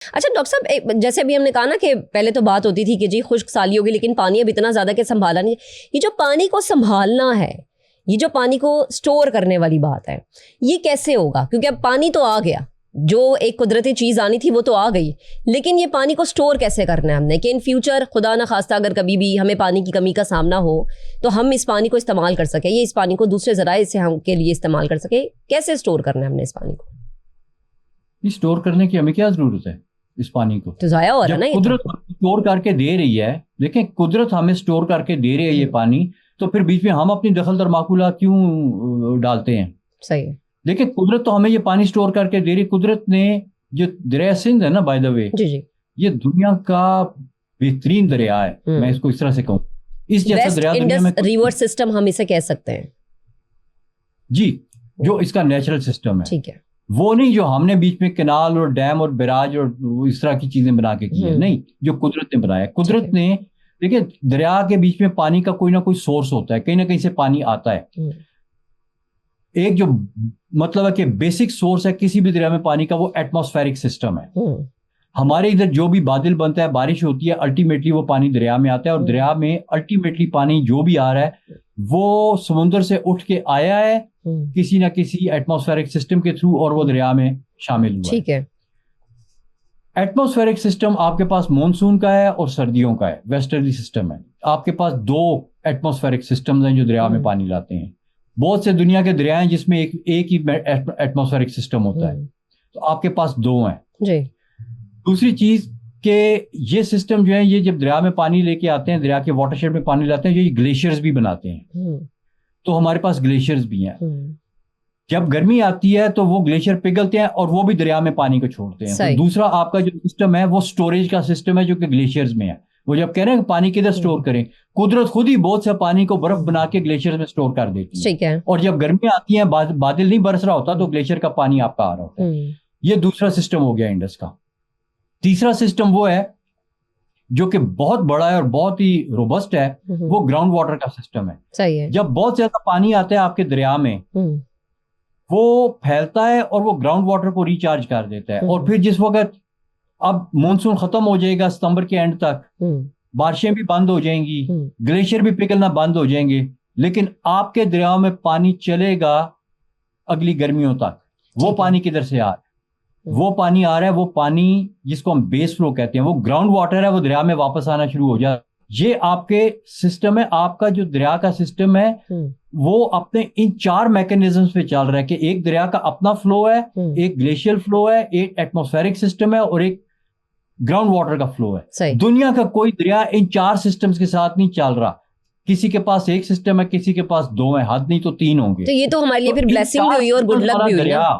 اچھا ڈاکٹر صاحب، جیسے ابھی ہم نے کہا نا کہ پہلے تو بات ہوتی تھی کہ جی خشک سالی ہوگی، لیکن پانی اب اتنا زیادہ کہ سنبھالا نہیں. یہ جو پانی کو سنبھالنا ہے، یہ جو پانی کو اسٹور کرنے والی بات ہے، یہ کیسے ہوگا؟ کیونکہ اب پانی تو آ گیا، جو ایک قدرتی چیز آنی تھی وہ تو آ گئی، لیکن یہ پانی کو اسٹور کیسے کرنا ہے ہم نے کہ ان فیوچر خدا نہ خواستہ اگر کبھی بھی ہمیں پانی کی کمی کا سامنا ہو تو ہم اس پانی کو استعمال کر سکیں، یہ اس پانی کو دوسرے ذرائع سے ہم کے لیے استعمال کر سکیں. کیسے اسٹور کرنا ہے ہم نے اس پانی کو؟ اسٹور کرنے کی ہمیں کیا ضرورت ہے؟ اس پانی کو تو ضائع ہو رہا ہے نا. قدرت اسٹور کر کے دے رہی ہے، دیکھیں قدرت ہمیں اسٹور کر کے دے رہی ہے یہ پانی، تو پھر بیچ میں ہم اپنی دخل در معقولہ کیوں ڈالتے ہیں؟ صحیح ہے. دیکھیں قدرت تو ہمیں یہ پانی اسٹور کر کے دے رہی. قدرت نے جو دریا سندھ ہے نا، بائی دا وے، جی یہ دنیا کا بہترین دریا ہے، میں اس کو اس طرح سے کہوں. اس جیسا دریا دنیا میں ریور سسٹم ہم اسے کہہ سکتے ہیں. جی، جو اس کا نیچرل سسٹم ہے، ٹھیک ہے، وہ نہیں جو ہم نے بیچ میں کنال اور ڈیم اور بیراج اور اس طرح کی چیزیں بنا کے کی ہے، نہیں، جو قدرت نے بنایا. قدرت نے دیکھیں دریا کے بیچ میں پانی کا کوئی نہ کوئی سورس ہوتا ہے، کہیں نہ کہیں سے پانی آتا ہے. ایک جو مطلب ہے کہ بیسک سورس ہے کسی بھی دریا میں پانی کا، وہ ایٹماسفیرک سسٹم ہے. ہمارے ادھر جو بھی بادل بنتا ہے، بارش ہوتی ہے، الٹیمیٹلی وہ پانی دریا میں آتا ہے، اور دریا میں الٹیمیٹلی پانی جو بھی آ رہا ہے وہ سمندر سے اٹھ کے آیا ہے کسی نہ کسی ایٹماسفیرک سسٹم کے تھرو، اور وہ دریا میں شامل ہوا. ٹھیک ہے. ایٹماسفیرک سسٹم آپ کے پاس مونسون کا ہے اور سردیوں کا ہے، ویسٹرلی سسٹم ہے. آپ کے پاس دو ایٹماسفیرک سسٹمز ہیں جو دریا میں پانی لاتے ہیں. بہت سے دنیا کے دریا ہیں جس میں ایک ہی ایٹماسفیرک سسٹم ہوتا ہے، تو آپ کے پاس دو ہیں. جی. دوسری چیز کہ یہ سسٹم جو ہے، یہ جب دریا میں پانی لے کے آتے ہیں، دریا کے واٹر شیڈ میں پانی لاتے ہیں، یہ گلیشیئرز بھی بناتے ہیں. تو ہمارے پاس گلیشیئرز بھی ہیں. جب گرمی آتی ہے تو وہ گلیشیئر پگھلتے ہیں اور وہ بھی دریا میں پانی کو چھوڑتے ہیں. تو دوسرا آپ کا جو سسٹم ہے وہ سٹوریج کا سسٹم ہے جو کہ گلیشیئرز میں ہے. وہ جب کہہ رہے ہیں پانی کدھر سٹور کریں، قدرت خود ہی بہت سا پانی کو برف بنا کے گلیشیئر میں سٹور کر دیتی ہے. اور جب گرمیاں آتی ہیں، بادل نہیں برس رہا ہوتا، تو گلیشیئر کا پانی آپ کا آ رہا ہوتا ہے. یہ دوسرا سسٹم ہو گیا انڈس کا. تیسرا سسٹم وہ ہے جو کہ بہت بڑا ہے اور بہت ہی روبسٹ ہے، وہ گراؤنڈ واٹر کا سسٹم ہے. صحیح ہے. جب بہت زیادہ پانی آتا ہے آپ کے دریا میں، وہ پھیلتا ہے اور وہ گراؤنڈ واٹر کو ریچارج کر دیتا ہے. اور پھر جس وقت اب مونسون ختم ہو جائے گا ستمبر کے اینڈ تک، بارشیں بھی بند ہو جائیں گی، گلیشیئر بھی پگھلنا بند ہو جائیں گے، لیکن آپ کے دریاؤں میں پانی چلے گا اگلی گرمیوں تک. وہ پانی کدھر سے آ رہا ہے؟ وہ پانی آ رہا ہے، وہ پانی جس کو ہم بیس فلو کہتے ہیں، وہ گراؤنڈ واٹر ہے، وہ دریا میں واپس آنا شروع ہو جائے. یہ آپ کے سسٹم ہے. آپ کا جو دریا کا سسٹم ہے وہ اپنے ان چار میکانزمز پہ چل رہا ہے کہ ایک دریا کا اپنا فلو ہے، ایک گلیشیئر فلو ہے، ایک ایٹماسفیرک سسٹم ہے، اور ایک گراؤنڈ واٹر کا فلو ہے. دنیا کا کوئی دریا ان چار سسٹمز کے ساتھ نہیں چل رہا. کسی کے پاس ایک سسٹم ہے، کسی کے پاس دو ہیں، حد نہیں تو تین ہوں گے. تو یہ تو ہمارے لیے پھر بلیسنگ بھی ہوئی اور گڈ لک بھی ہوئی نا.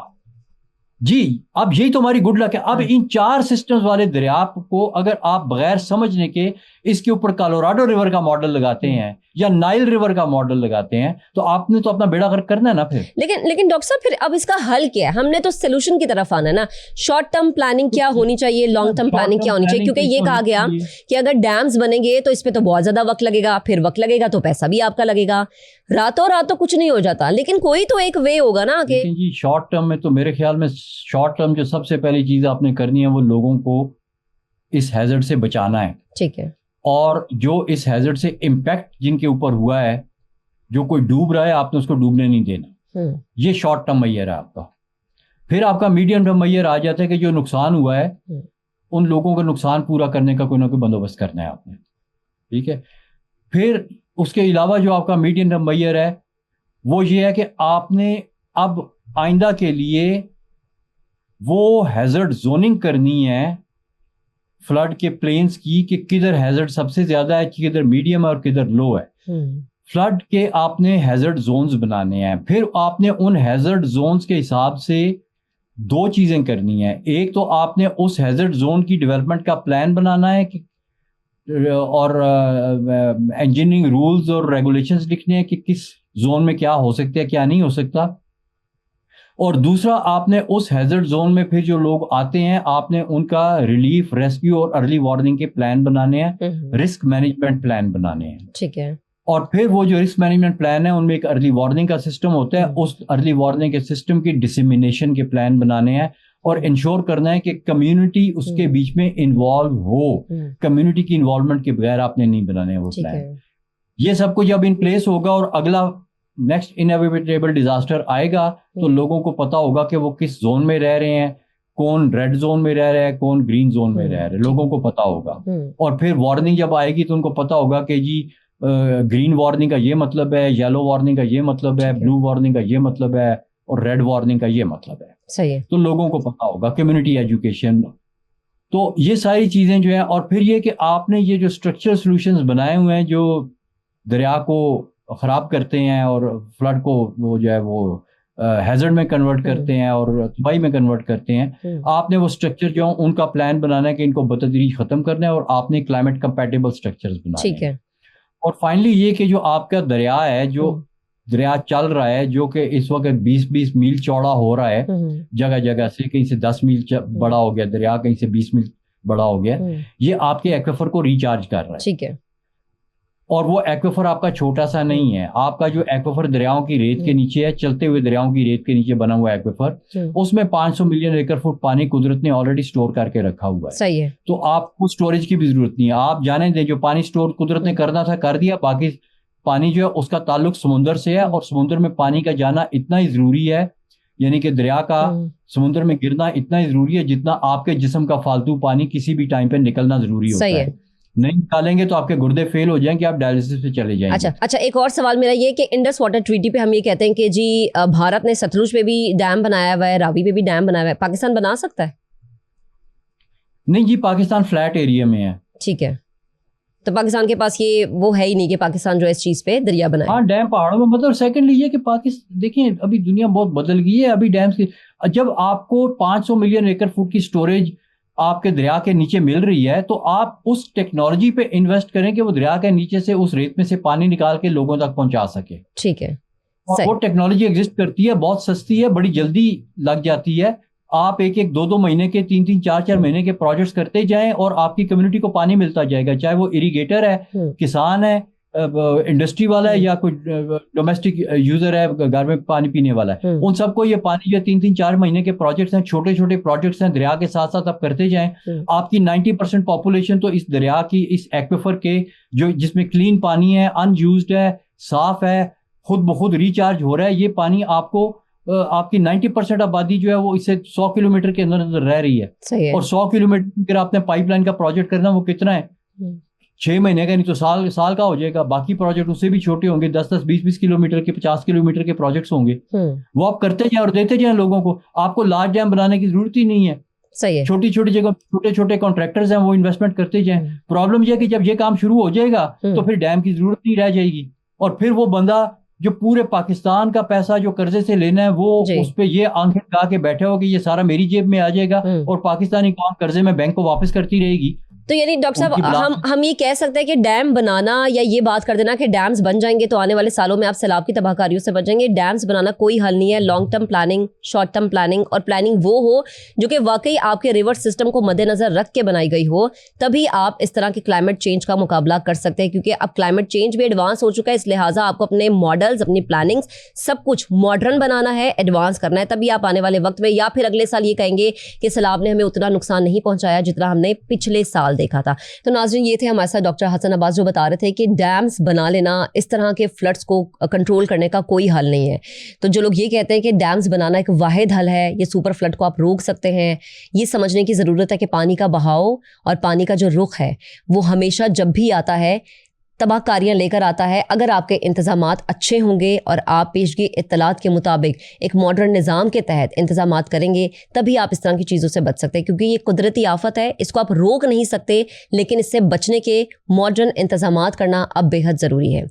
جی، اب یہی تو ہماری گڈ لک ہے. اب ان چار سسٹمز والے دریا کو اگر آپ بغیر سمجھنے کے اس کے اوپر کالوراڈو ریور کا ماڈل لگاتے ہیں یا نائل ریور کا ماڈل لگاتے ہیں، تو آپ نے تو اپنا بیڑا غرق کرنا ہے نا پھر. لیکن ڈاکٹر صاحب پھر اب اس کا حل کیا ہے؟ ہم نے تو سولوشن کی طرف آنا ہے نا. شارٹ ٹرم پلاننگ کیا ہونی چاہیے، لانگ ٹرم پلاننگ کیا ہونی چاہیے؟ کیونکہ یہ کہا گیا کہ اگر ڈیمز بنیں گے تو اس پہ تو بہت زیادہ وقت لگے گا، پھر وقت لگے گا تو پیسہ بھی آپ کا لگے گا. راتوں رات تو کچھ نہیں ہو جاتا، لیکن کوئی تو ایک وے ہوگا نا کہ جی شارٹ ٹرم میں تو میرے خیال میں شارٹ ٹرم جو سب سے پہلی چیز آپ نے کرنی ہے وہ لوگوں کو اس ہیزرڈ سے بچانا ہے. ٹھیک ہے. اور جو اس ہیزرڈ سے امپیکٹ جن کے اوپر ہوا ہے، جو کوئی ڈوب رہا ہے، آپ نے اس کو ڈوبنے نہیں دینا. یہ شارٹ ٹرم میئر ہے آپ کا. پھر آپ کا میڈیم ٹرم میئر آ جاتا ہے کہ جو نقصان ہوا ہے ان لوگوں کا نقصان پورا کرنے کا کوئی نہ کوئی بندوبست کرنا ہے آپ نے. ٹھیک ہے. پھر اس کے علاوہ جو آپ کا میڈیم ٹرم میئر ہے وہ یہ ہے کہ آپ نے اب آئندہ کے لیے وہ ہیزرڈ زوننگ کرنی ہے فلڈ کے پلینز کی کہ کدھر ہیزرڈ سب سے زیادہ ہے، کدھر میڈیم ہے اور کدھر لو ہے. فلڈ کے آپ نے ہیزرڈ زونز بنانے ہیں. پھر آپ نے ان ہیزرڈ زونز کے حساب سے دو چیزیں کرنی ہیں. ایک تو آپ نے اس ہیزرڈ زون کی ڈیولپمنٹ کا پلان بنانا ہے اور انجینئرنگ رولز اور ریگولیشنز لکھنے ہیں کہ کس زون میں کیا ہو سکتا ہے، کیا نہیں ہو سکتا. اور دوسرا آپ نے اس ہیزرڈ زون میں پھر جو لوگ آتے ہیں آپ نے ان کا ریلیف، ریسکیو اور ارلی وارننگ کے پلان بنانے ہیں، رسک مینجمنٹ پلان بنانے ہیں. ٹھیک ہے. اور پھر وہ جو رسک مینجمنٹ پلان ہے ان میں ایک ارلی وارننگ کا سسٹم ہوتا ہے. اس ارلی وارننگ کے سسٹم کی ڈسیمینیشن کے پلان بنانے ہیں. اور انشور کرنا ہے کہ کمیونٹی اس کے بیچ میں انوالو ہو. کمیونٹی کی انوالومنٹ کے بغیر آپ نے نہیں بنانے وہ پلان. یہ سب کچھ جب ان پلیس ہوگا اور اگلا نیکسٹ انیویٹیبل ڈیزاسٹر آئے گا تو لوگوں کو پتا ہوگا کہ وہ کس زون میں رہ رہے ہیں, کون ریڈ زون میں رہ رہا ہے, کون گرین زون میں رہ رہا ہے, لوگوں کو پتا ہوگا. اور پھر وارننگ جب آئے گی تو ان کو پتا ہوگا کہ جی گرین وارننگ کا یہ مطلب ہے, یلو وارننگ کا یہ مطلب ہے, بلو وارننگ کا یہ مطلب ہے, اور ریڈ وارننگ کا یہ مطلب ہے. صحیح ہے. تو لوگوں کو پتا ہوگا, کمیونٹی ایجوکیشن. تو یہ ساری چیزیں جو ہیں, اور پھر یہ کہ آپ نے یہ جو اسٹرکچر سولوشنز بنائے ہوئے ہیں جو دریا کو خراب کرتے ہیں اور فلڈ کو وہ جو ہے وہ ہیزرڈ میں کنورٹ کرتے ہیں اور تباہی میں کنورٹ کرتے ہیں, آپ نے وہ اسٹرکچر جو ان کا پلان بنانا ہے کہ ان کو بتدریج ختم کرنا ہے, اور آپ نے کلائمیٹ کمپیٹیبل اسٹرکچرز بنانے ہیں. اور فائنلی یہ کہ جو آپ کا دریا ہے, جو دریا چل رہا ہے, جو کہ اس وقت 20 میل چوڑا ہو رہا ہے جگہ جگہ سے, کہیں سے 10 میل بڑا ہو گیا دریا, کہیں سے 20 میل بڑا ہو گیا, یہ آپ کے ایکویفر کو ریچارج کر رہا ہے. ٹھیک ہے. اور وہ ایکویفر آپ کا چھوٹا سا نہیں ہے, آپ کا جو ایکویفر دریاؤں کی ریت کے نیچے ہے, چلتے ہوئے دریاؤں کی ریت کے نیچے بنا ہوا ایکویفر, اس میں 500 ملین ایکڑ فٹ پانی قدرت نے آلریڈی سٹور کر کے رکھا ہوا ہے. صحیح ہے. تو آپ کو سٹوریج کی بھی ضرورت نہیں ہے. آپ جانے دیں, جو پانی سٹور قدرت نے کرنا تھا کر دیا, باقی پانی جو ہے اس کا تعلق سمندر سے ہے, اور سمندر میں پانی کا جانا اتنا ہی ضروری ہے, یعنی کہ دریا کا سمندر میں گرنا اتنا ہی ضروری ہے جتنا آپ کے جسم کا فالتو پانی کسی بھی ٹائم پہ نکلنا ضروری ہوتا ہے. نہیں نکالیں گے تو آپ کے گردے فیل ہو جائیں گے, آپ ڈائلسس پہ چلے جائیں گے. اچھا, ایک اور سوال میرا یہ کہ انڈس واٹر ٹریٹی پہ ہم یہ کہتے ہیں کہ جی بھارت نے ستلج پہ بھی ڈیم بنایا ہوا ہے, راوی پہ بھی ڈیم بنایا ہوا ہے, پاکستان بنا سکتا ہے؟ نہیں جی, پاکستان فلیٹ ایریا میں ہے. ٹھیک ہے, تو پاکستان کے پاس یہ وہ ہے ہی نہیں کہ پاکستان جو اس چیز پہ دریا بنائے. ہاں ڈیم پہاڑوں میں, مطلب سیکنڈلی یہ کہ پاکستان دیکھیں ابھی دنیا بہت بدل گئی ہے. ابھی ڈیمز کی جب آپ کو 500 ملین ایکڑ فٹ کی سٹوریج آپ کے دریا کے نیچے مل رہی ہے, تو آپ اس ٹیکنالوجی پہ انویسٹ کریں کہ وہ دریا کے نیچے سے اس ریت میں سے پانی نکال کے لوگوں تک پہنچا سکے. ٹھیک ہے. وہ ٹیکنالوجی ایگزسٹ کرتی ہے, بہت سستی ہے, بڑی جلدی لگ جاتی ہے. آپ ایک 2 مہینے کے 3 4 مہینے کے پروجیکٹس کرتے جائیں اور آپ کی کمیونٹی کو پانی ملتا جائے گا, چاہے وہ اریگیٹر ہے, کسان ہے, انڈسٹری والا ہے, یا کوئی ڈومیسٹک یوزر ہے, گھر میں پانی پینے والا ہے, ان سب کو یہ پانی جو 3 4 مہینے کے پروجیکٹس ہیں, چھوٹے چھوٹے پروجیکٹس ہیں, دریا کے ساتھ ساتھ آپ کرتے جائیں. آپ کی 90% پاپولیشن تو اس دریا کی, اس ایکویفر کے جو جس میں کلین پانی ہے, ان یوزڈ ہے, صاف ہے, خود بخود ریچارج ہو رہا ہے. یہ پانی آپ کو, آپ کی 90% آبادی جو ہے وہ اس سے 100 کلومیٹر کے اندر رہ رہی ہے. اور 100 کلومیٹر اگر آپ نے پائپ لائن کا پروجیکٹ کرنا, وہ کتنا ہے, 6 مہینے کا, نہیں تو سال کا ہو جائے گا. باقی پروجیکٹ اس سے بھی چھوٹے ہوں گے, 10 20 کلومیٹر کے, 50 کلومیٹر کے پروجیکٹس ہوں گے. وہ آپ کرتے جائیں اور دیتے جائیں لوگوں کو. آپ کو لارج ڈیم بنانے کی ضرورت ہی نہیں ہے. چھوٹی چھوٹی جگہ چھوٹے چھوٹے کانٹریکٹرز ہیں, وہ انویسٹمنٹ کرتے جائیں. پرابلم یہ ہے کہ جب یہ کام شروع ہو جائے گا تو پھر ڈیم کی ضرورت نہیں رہ جائے گی, اور پھر وہ بندہ جو پورے پاکستان کا پیسہ جو قرضے سے لینا ہے, وہ اس پہ یہ آنکھیں لگا کے بیٹھے ہو کہ یہ سارا میری جیب میں آ جائے گا, اور پاکستانی قوم قرضے میں بینک کو واپس کرتی رہے گی. تو یعنی ڈاکٹر صاحب ہم یہ کہہ سکتے ہیں کہ ڈیم بنانا, یا یہ بات کر دینا کہ ڈیمز بن جائیں گے تو آنے والے سالوں میں آپ سیلاب کی تباہ کاریوں سے بچیں گے, ڈیمز بنانا کوئی حل نہیں ہے. Long term planning, short term planning, اور پلاننگ وہ ہو جو کہ واقعی آپ کے ریور سسٹم کو مد نظر رکھ کے بنائی گئی ہو, تبھی آپ اس طرح کے کلائمیٹ چینج کا مقابلہ کر سکتے ہیں. کیونکہ اب کلائمیٹ چینج بھی ایڈوانس ہو چکا ہے, اس لہٰذا آپ کو اپنے ماڈلز, اپنی پلاننگز سب کچھ ماڈرن بنانا ہے, ایڈوانس کرنا ہے, تبھی آپ آنے والے وقت میں یا پھر اگلے سال یہ کہیں گے کہ سیلاب نے ہمیں اتنا نقصان نہیں پہنچایا جتنا ہم نے پچھلے سال دیکھا تھا. تو ناظرین, یہ تھے ہمارے ساتھ ڈاکٹر حسن عباس جو بتا رہے تھے کہ ڈیمز بنا لینا اس طرح کے فلڈس کو کنٹرول کرنے کا کوئی حل نہیں ہے. تو جو لوگ یہ کہتے ہیں کہ ڈیمز بنانا ایک واحد حل ہے, یہ سپر فلڈ کو آپ روک سکتے ہیں, یہ سمجھنے کی ضرورت ہے کہ پانی کا بہاؤ اور پانی کا جو رخ ہے وہ ہمیشہ جب بھی آتا ہے تباہ کاریاں لے کر آتا ہے. اگر آپ کے انتظامات اچھے ہوں گے اور آپ پیشگی اطلاعات کے مطابق ایک ماڈرن نظام کے تحت انتظامات کریں گے, تبھی آپ اس طرح کی چیزوں سے بچ سکتے ہیں. کیونکہ یہ قدرتی آفت ہے, اس کو آپ روک نہیں سکتے, لیکن اس سے بچنے کے ماڈرن انتظامات کرنا اب بے حد ضروری ہے.